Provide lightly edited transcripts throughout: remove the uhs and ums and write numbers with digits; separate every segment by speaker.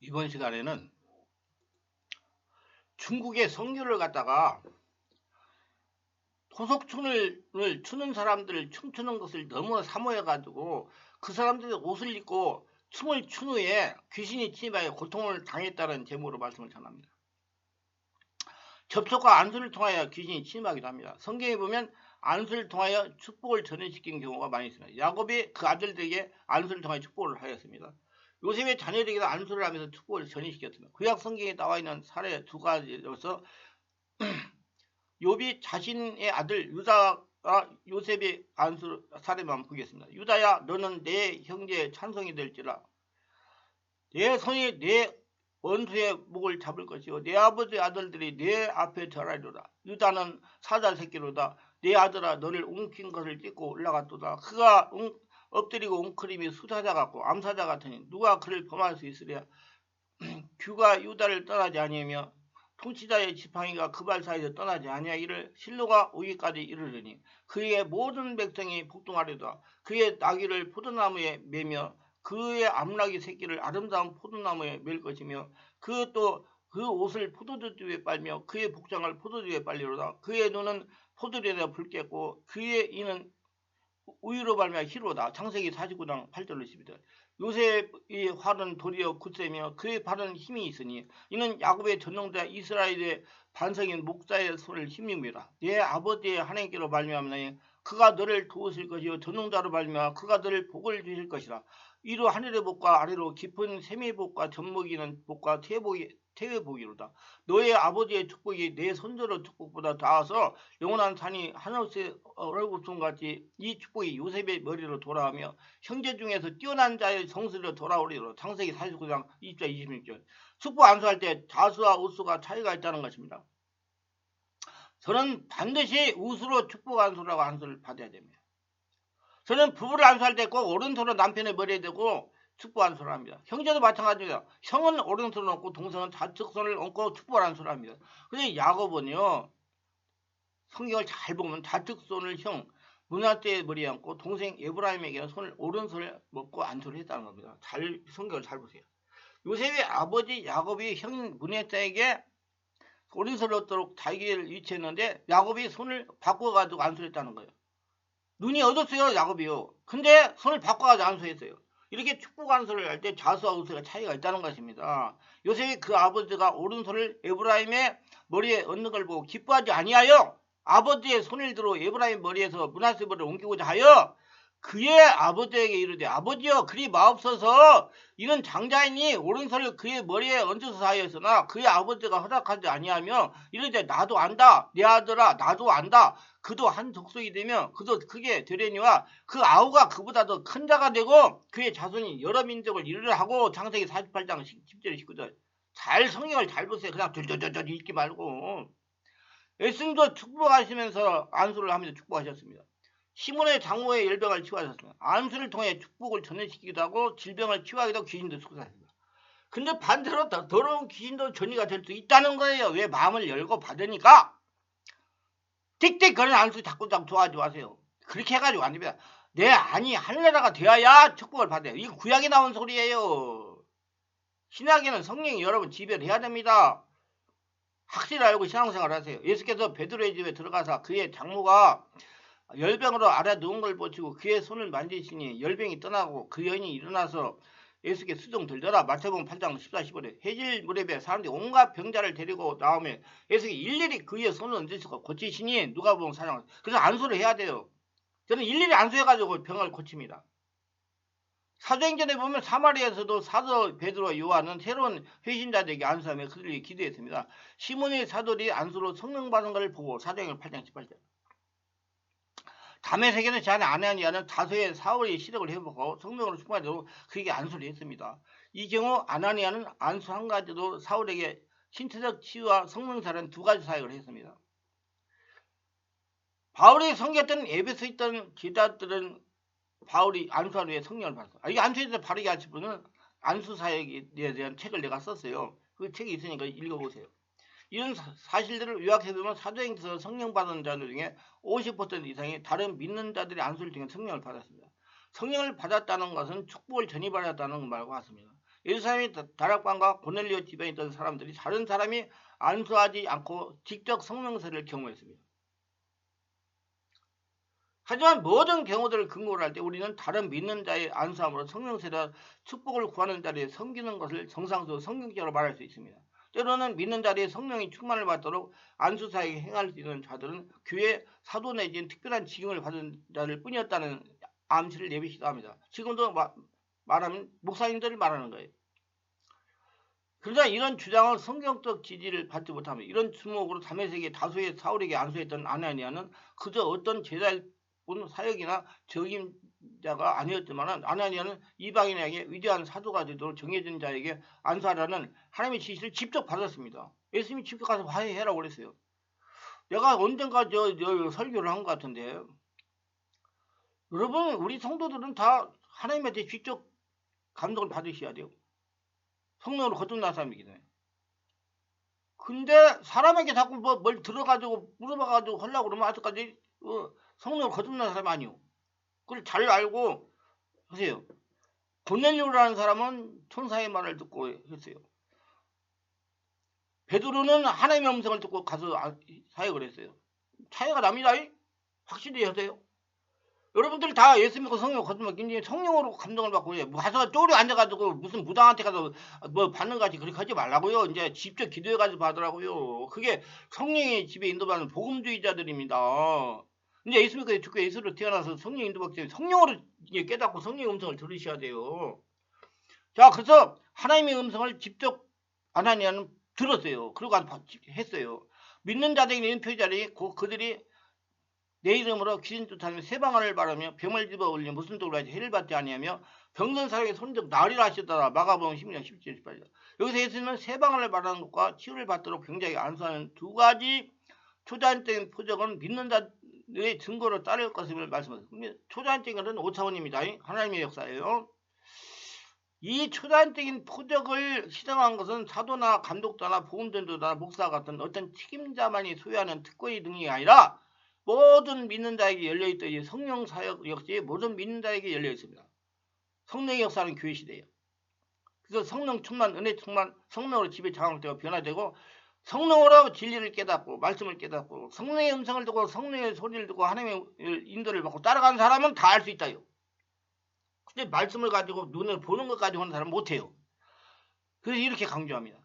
Speaker 1: 이번 시간에는 중국의 성교를 갖다가 토속춤을 추는 사람들을 춤추는 것을 너무 사모해가지고 그 사람들이 옷을 입고 춤을 춘 후에 귀신이 침입하여 고통을 당했다는 제목으로 말씀을 전합니다. 접촉과 안수를 통하여 귀신이 침입하기도 합니다. 성경에 보면 안수를 통하여 축복을 전해시킨 경우가 많이 있습니다. 야곱이 그 아들들에게 안수를 통하여 축복을 하였습니다. 요셉의 자녀들에게도 안수를 하면서 축복을 전해시켰습니다. 구약 성경에 나와 있는 사례 두 가지로서 욥이 자신의 아들 유다가 요셉의 안수 사례만 보겠습니다. 유다야, 너는 내 형제의 찬송이 될지라. 내 손이 내 원수의 목을 잡을 것이요 내 아버지의 아들들이 내 앞에 절하리로다. 유다는 사자 새끼로다. 내 아들아, 너를 웅킨 것을 찢고 올라갔도다. 그가 엎드리고 웅크림이 수사자 같고 암사자 같으니 누가 그를 범할 수 있으랴. 규가 유다를 떠나지 아니하며 통치자의 지팡이가 그 발 사이에서 떠나지 아니하기를 실로가 오기까지 이르르니 그의 모든 백성이 복종하리로다. 그의 나귀를 포도나무에 매며 그의 암나귀 새끼를 아름다운 포도나무에 맬 것이며 그 옷을 포도주 위에 빨며 그의 복장을 포도주 위에 빨리로다. 그의 눈은 포도주에다 붉겠고 그의 이는 우유로 말미암아 희로다. 창세기 49장 8절로 12절. 요셉의 활은 도리어 굳세며 그의 발은 힘이 있으니 이는 야곱의 전능자 이스라엘의 반석인 목자의 손을 힘입니다. 내 아버지의 하나님께로 말미암으니 그가 너를 도우실 것이요 전능자로 말미암아 그가 너를 복을 주실 것이라. 이로 하늘의 복과 아래로 깊은 샘의 복과 젖먹이는 복과 태의 복이로다. 너의 아버지의 축복이 내 손자의 축복보다 나아서 영원한 산이 하늘새 얼굴송같이 이 축복이 요셉의 머리로 돌아오며 형제 중에서 뛰어난 자의 성스로 돌아오리로. 창세기 49장 20절 26절. 축복 안수할 때 자수와 우수가 차이가 있다는 것입니다. 저는 반드시 우수로 축복 안수라고 안수를 받아야 됩니다. 저는 부부를 안수할 때 꼭 오른손으로 남편의 머리에 대고 축복 안수를 합니다. 형제도 마찬가지입니다. 형은 오른손을 얹고 동생은 좌측 손을 얹고 축복 안수를 합니다. 근데 야곱은요, 성경을 잘 보면 좌측 손을 형 문하세의 머리에 얹고 동생 에브라임에게는 오른손을 먹고 안수를 했다는 겁니다. 성경을 잘 보세요. 요셉의 아버지 야곱이 형 문하세에게 오른손을 얻도록 다윗을 위치했는데 야곱이 손을 바꿔가지고 안수를 했다는 거예요. 눈이 어둡어요, 야곱이요. 근데 손을 바꿔가지고 안수했어요. 이렇게 축복 안수를 할 때 자수와 우수가 차이가 있다는 것입니다. 요셉이 그 아버지가 오른손을 에브라임의 머리에 얹는 걸 보고 기뻐하지 아니하여 아버지의 손을 들어 에브라임 머리에서 므낫세 머리를 옮기고자 하여 그의 아버지에게 이르되 아버지여 그리 마옵소서 이는 장자이니 오른손을 그의 머리에 얹어서 하였으나 그의 아버지가 허락하지 아니하며 이르되 나도 안다 내 아들아 나도 안다 그도 한 족속이 되며 그도 크게 되려니와 그 아우가 그보다 더 큰 자가 되고 그의 자손이 여러 민족을 이르려 하고. 창세기 48장 10절 19절. 잘 성경을 잘 보세요. 그냥 쫄쫄쫄 읽지 말고. 예수님도 축복하시면서 안수를 하면서 축복하셨습니다. 시몬의 장모의 열병을 치유하셨습니다. 안수를 통해 축복을 전해시키기도 하고 질병을 치유하기도 하고 귀신도 축복하셨습니다. 근데 반대로 더러운 귀신도 전이가 될 수 있다는 거예요. 왜? 마음을 열고 받으니까. 띡띡 거리는 안수 자꾸 좋아하지 마세요. 그렇게 해가지고 안 됩니다. 내 안이 하늘나라가 되어야 축복을 받아요. 이거 구약에 나온 소리예요. 신약에는 성령이 여러분 지배해야 됩니다. 확실히 알고 신앙생활 하세요. 예수께서 베드로의 집에 들어가서 그의 장모가 열병으로 알아 누운 걸 보시고 그의 손을 만지시니 열병이 떠나고 그 여인이 일어나서 예수께 수종 들더라. 마태복음 8장 14, 15절. 해질 무렵에 사람들이 온갖 병자를 데리고 나오면 예수께 일일이 그의 손을 얹으시고 고치시니 누가복음 4장. 그래서 안수를 해야 돼요. 저는 일일이 안수해가지고 병을 고칩니다. 사도행전에 보면 사마리아에서도 사도 베드로와 요한은 새로운 회신자들에게 안수하며 그들에게 기도했습니다. 시몬의 사도들이 안수로 성령 받은 것을 보고 사도행전 8장 18절. 다메섹에서 제 아나니아는 다소의 사울의 시력을 회복하고 성령으로 충만하도록 그에게 안수를 했습니다. 이 경우 아나니아는 안수 한 가지도 사울에게 신체적 치유와 성령사라는 두 가지 사역을 했습니다. 바울이 섬겼던 에베소에 있던 기자들은 바울이 안수한 후에 성령을 받았어요. 이 안수에 대해서 바르게 하실 분은 안수 사역에 대한 책을 내가 썼어요. 그 책이 있으니까 읽어보세요. 이런 사실들을 요약해보면 사도행전에서 성령 받은 자들 중에 50% 이상이 다른 믿는 자들의 안수를 통해 성령을 받았습니다. 성령을 받았다는 것은 축복을 전이받았다는 말과 같습니다. 예루살렘의 다락방과 고넬리오 집에 있던 사람들이 다른 사람이 안수하지 않고 직접 성령세를 경험했습니다. 하지만 모든 경우들을 근거로 할 때 우리는 다른 믿는 자의 안수함으로 성령세라 축복을 구하는 자리에 섬기는 것을 정상적으로 성경적으로 말할 수 있습니다. 때로는 믿는 자리에 성령이 충만을 받도록 안수사에게 행할 수 있는 자들은 교회 사도 내지는 특별한 지경을 받은 자들 뿐이었다는 암시를 내비시기도 합니다. 지금도 말하면 목사님들을 말하는 거예요. 그러나 이런 주장은 성경적 지지를 받지 못하며 이런 주목으로 다메섹의 다수의 사울에게 안수했던 아나니아는 그저 어떤 제자일 뿐 사역이나 적임자가 아니었지만 아나니아는 이방인에게 위대한 사도가 되도록 정해진 자에게 안수하라는 하나님의 지시를 직접 받았습니다. 예수님이 직접 가서 화해해라고 그랬어요. 내가 언젠가 저 설교를 한 것 같은데 여러분 우리 성도들은 다 하나님한테 직접 감동을 받으셔야 돼요. 성령으로 거듭난 사람이기 때문에. 근데 사람에게 자꾸 뭘 들어가지고 물어봐가지고 하려고 그러면 아직까지 성령으로 거듭난 사람이 아니요. 그걸 잘 알고 하세요. 고넬료라는 사람은 천사의 말을 듣고 했어요. 베드로는 하나님의 음성을 듣고 가서 사역을 했어요. 차이가 납니다. 확실히 하세요. 여러분들 다 예수 믿고 성령 거듭나기 성령으로 감동을 받고 가서 쪼리 앉아가지고 무슨 무당한테 가서 뭐 받는 같이 그렇게 하지 말라고요. 이제 직접 기도해가지고 받으라고요. 그게 성령의 집에 인도받는 복음주의자들입니다. 이제 예수 믿고 죽고 예수로 태어나서 성령 인도받기 때문에 성령으로 깨닫고 성령의 음성을 들으셔야 돼요. 자, 그래서 하나님의 음성을 직접 아나니아는 들었어요. 그리고 했어요. 믿는 자들에게 있는 표자들이 그들이 내 이름으로 귀신 쫓아내며 세방언을 바라며 병을 집어 올리며 무슨 도로 하지 해를 받지 아니하며 병든 사람에게 손적 나으리라 하시더라. 마가복음 16장 17절 18절. 여기서 예수님은 세방언을 바라는 것과 치유를 받도록 굉장히 안수하는 두 가지 초자연적인 표적은 믿는 자의 증거로 따를 것임을 말씀하셨습니다. 초자연적인 것은 5차원입니다. 하나님의 역사예요. 이 초자연적인 표적을 시정한 것은 사도나 감독자나 보험전도나 목사 같은 어떤 책임자만이 소유하는 특권의 능력이 아니라 모든 믿는 자에게 열려있듯이 성령 사역 역시 모든 믿는 자에게 열려있습니다. 성령의 역사는 교회 시대예요. 그래서 성령 충만, 은혜 충만, 성령으로 집에 장악되고 변화되고 성령으로 진리를 깨닫고 말씀을 깨닫고 성령의 음성을 듣고 성령의 소리를 듣고 하나님의 인도를 받고 따라가는 사람은 다 알 수 있다요. 근데 말씀을 가지고 눈을 보는 것 가지고 하는 사람은 못해요. 그래서 이렇게 강조합니다.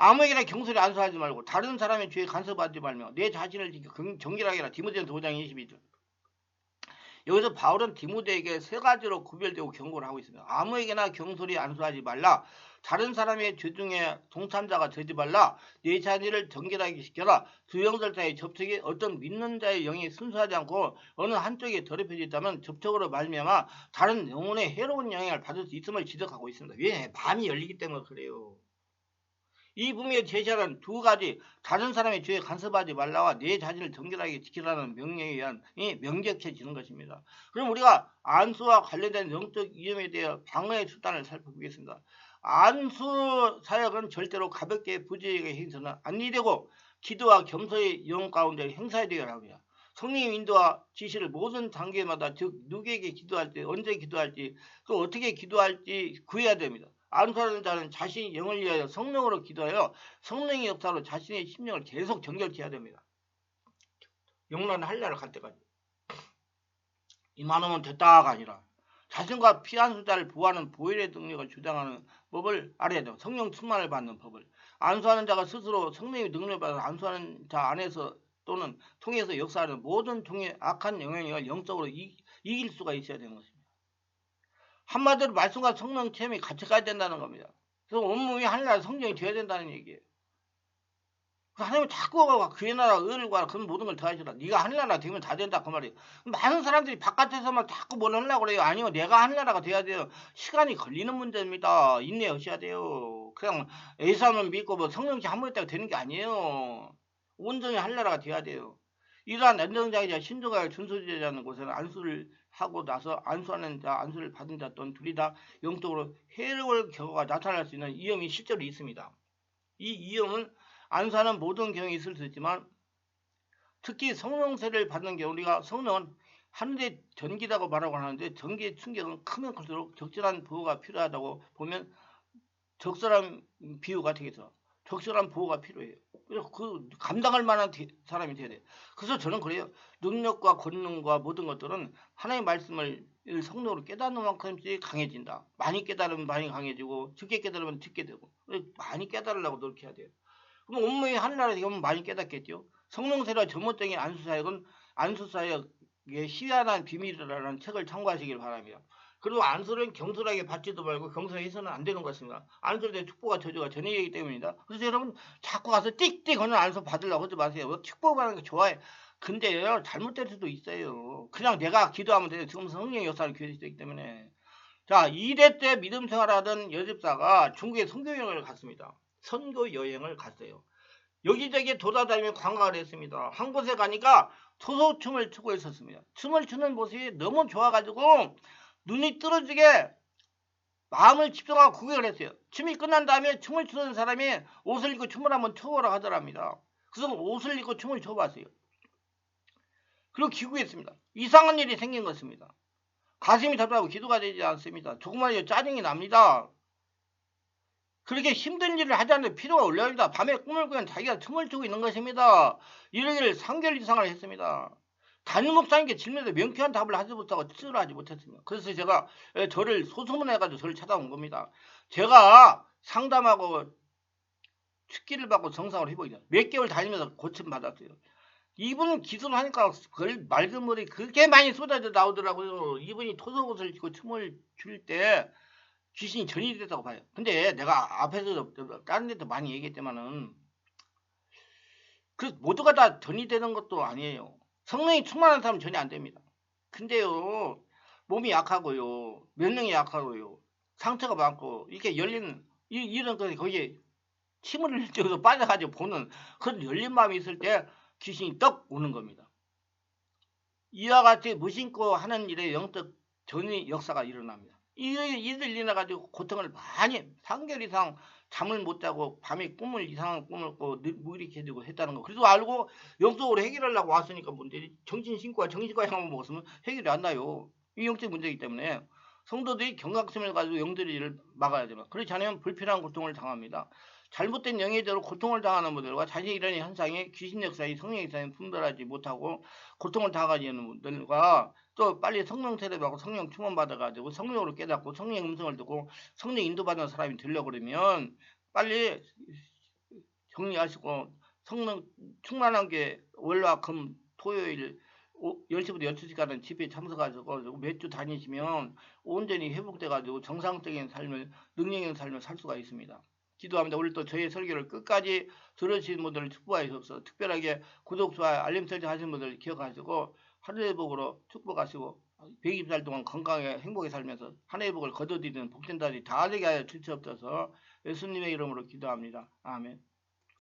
Speaker 1: 아무에게나 경솔히 안수하지 말고 다른 사람의 죄에 간섭하지 말며 내 자신을 지켜 정결하게 하라. 디모데전서 5장 22절. 여기서 바울은 디모데에게 세 가지로 구별되고 경고를 하고 있습니다. 아무에게나 경솔히 안수하지 말라. 다른 사람의 죄 중에 동참자가 되지 말라. 내 자신을 정결하게 시켜라. 두 영들 사이의 접촉이 어떤 믿는 자의 영이 순수하지 않고 어느 한쪽에 더럽혀져 있다면 접촉으로 말미암아 다른 영혼의 해로운 영향을 받을 수 있음을 지적하고 있습니다. 왜? 마음이 열리기 때문에 그래요. 이 분명히 제시하는 두 가지 다른 사람의 죄에 간섭하지 말라와 내 자신을 정결하게 지키라는 명령에 의한 명격해지는 것입니다. 그럼 우리가 안수와 관련된 영적 위험에 대해 방어의 수단을 살펴보겠습니다. 안수 사역은 절대로 가볍게 부지하게 행해서는 아니되고 기도와 겸손의 영 가운데 행사되어야 합니다. 성령의 인도와 지시를 모든 단계마다 즉 누구에게 기도할 때 언제 기도할지 또 어떻게 기도할지 구해야 됩니다. 안수하는 자는 자신이 영을 위하여 성령으로 기도하여 성령의 역사로 자신의 심령을 계속 정결케 해야 됩니다. 영란 할례를 갈 때까지. 이만하면 됐다가 아니라 자신과 피안수자를 보호하는 보혈의 능력을 주장하는 법을 알아야 돼요. 성령 충만을 받는 법을. 안수하는 자가 스스로 성령의 능력을 받아 안수하는 자 안에서 또는 통해서 역사하는 모든 종의 악한 영향력을 영적으로 이길 수가 있어야 되는 것입니다. 한마디로 말씀과 성령 체험이 같이 가야 된다는 겁니다. 그래서 온몸이 하늘나라 성령이 되어야 된다는 얘기예요. 하나님은 자꾸 그의 나라 의를 구하라 그런 모든 걸 더하시라. 네가 하늘나라 되면 다 된다 그 말이에요. 많은 사람들이 바깥에서만 자꾸 뭘 하려고 그래요. 아니요, 내가 하늘나라가 돼야 돼요. 시간이 걸리는 문제입니다. 인내하셔야 돼요. 그냥 예수님을 믿고 뭐 성령이 한 번 있다고 되는 게 아니에요. 온전히 하늘나라가 돼야 돼요. 이러한 안정자이자 신조가 준수제자는 곳에는 안수를 하고 나서 안수하는 자, 안수를 받은 자 또는 둘이 다 영적으로 해로울 경우가 나타날 수 있는 위험이 실제로 있습니다. 이 위험은 안수하는 모든 경우에 있을 수 있지만 특히 성령세를 받는 경우 우리가 성령은 하늘의 전기라고 말하고 하는데 전기의 충격은 크면 클수록 적절한 보호가 필요하다고 보면 적절한 비유가 되겠어. 적절한 보호가 필요해요. 그래서 그 감당할 만한 사람이 돼야 돼요. 그래서 저는 그래요. 능력과 권능과 모든 것들은 하나님의 말씀을 성령으로 깨닫는 만큼씩 강해진다. 많이 깨달으면 많이 강해지고 적게 깨달으면 적게 되고 많이 깨달으려고 노력해야 돼요. 그럼 온몸이 하늘나라에 가면 많이 깨닫겠죠. 성령세라 전문적인 안수사역은 안수사역의 희한한 비밀이라는 책을 참고하시길 바랍니다. 그리고 안수는 경솔하게 받지도 말고 경솔해서는 안 되는 것입니다. 안수에 대한 축복과 저주가 전이기 때문입니다. 그래서 여러분 자꾸 가서 띡띡 하는 안수 받으려고 하지 마세요. 축복받는 게 좋아요. 근데요 잘못될 수도 있어요. 그냥 내가 기도하면 돼요. 지금 성령의 역사를 기도했기 때문에. 자, 2대 때 믿음 생활하던 여집사가 중국에 선교 여행을 갔습니다. 선교 여행을 갔어요. 여기저기 돌아다니며 관광을 했습니다. 한 곳에 가니까 소소춤을 추고 있었습니다. 춤을 추는 모습이 너무 좋아가지고 눈이 떨어지게 마음을 집중하고 구경을 했어요. 춤이 끝난 다음에 춤을 추는 사람이 옷을 입고 춤을 한번 춰보라 하더랍니다. 그래서 옷을 입고 춤을 춰봤어요. 그리고 기구했습니다. 이상한 일이 생긴 것입니다. 가슴이 답답하고 기도가 되지 않습니다. 조금만 짜증이 납니다. 그렇게 힘든 일을 하지 않는데 피로가 올라옵니다. 밤에 꿈을 꾸면 자기가 춤을 추고 있는 것입니다. 이러기를 3개월 이상을 했습니다. 담임 목사님께 질문해도 명쾌한 답을 하지 못하고 치료하지 못했습니다. 그래서 제가 저를 소소문해가지고 저를 찾아온 겁니다. 제가 상담하고 축기를 받고 정상을 회복이다. 몇 개월 다니면서 고침 받았어요. 이분 기술을 하니까 맑은 물이 그렇게 많이 쏟아져 나오더라고요. 이분이 토속옷을 입고 춤을 출 때 귀신이 전이 됐다고 봐요. 근데 내가 앞에서 다른 데도 많이 얘기했지만은 그 모두가 다 전이 되는 것도 아니에요. 성령이 충만한 사람은 전이 안 됩니다. 근데요 몸이 약하고요 면역이 약하고요 상처가 많고 이렇게 열린 이런 거 거기에 침을 흘려서 빠져가지고 보는 그런 열린 마음이 있을 때 귀신이 떡 오는 겁니다. 이와 같이 무심코 하는 일에 영적 전이 역사가 일어납니다. 이들 인해 가지고 고통을 많이 3개월 이상 잠을 못 자고 밤에 이상한 꿈을 꿔 무기력해지고 했다는 거. 그래도 알고 영적으로 해결하려고 왔으니까 문제지. 정신신과 정신과에 한번 먹었으면 해결이 안 나요. 이 영적 문제이기 때문에 성도들이 경각심을 가지고 영들의 일을 막아야 됩니다. 그렇지 않으면 불필요한 고통을 당합니다. 잘못된 영예대로 고통을 당하는 분들과 자신이 이런 현상에 귀신 역사에 성령 역사에 분별하지 못하고 고통을 당하는 분들과 또 빨리 성령 세례받고 성령 충만 받아가지고 성령으로 깨닫고 성령 음성을 듣고 성령 인도받는 사람이 되려고 그러면 빨리 정리하시고 성령 충만한 게 월화 금 토요일 10시부터 12시까지 집회에 참석하시고 몇 주 다니시면 온전히 회복돼가지고 정상적인 삶을 능력 있는 삶을 살 수가 있습니다. 기도합니다. 오늘 또 저희 설교를 끝까지 들으신 분들을 축복하셔서 특별하게 구독, 좋아요, 알림 설정 하신 분들 기억하시고 하늘의 복으로 축복하시고 120살 동안 건강하게 행복하게 살면서 하늘의 복을 거둬들이는 복된 달이 다 되게 하여 주시옵소서. 예수님의 이름으로 기도합니다. 아멘.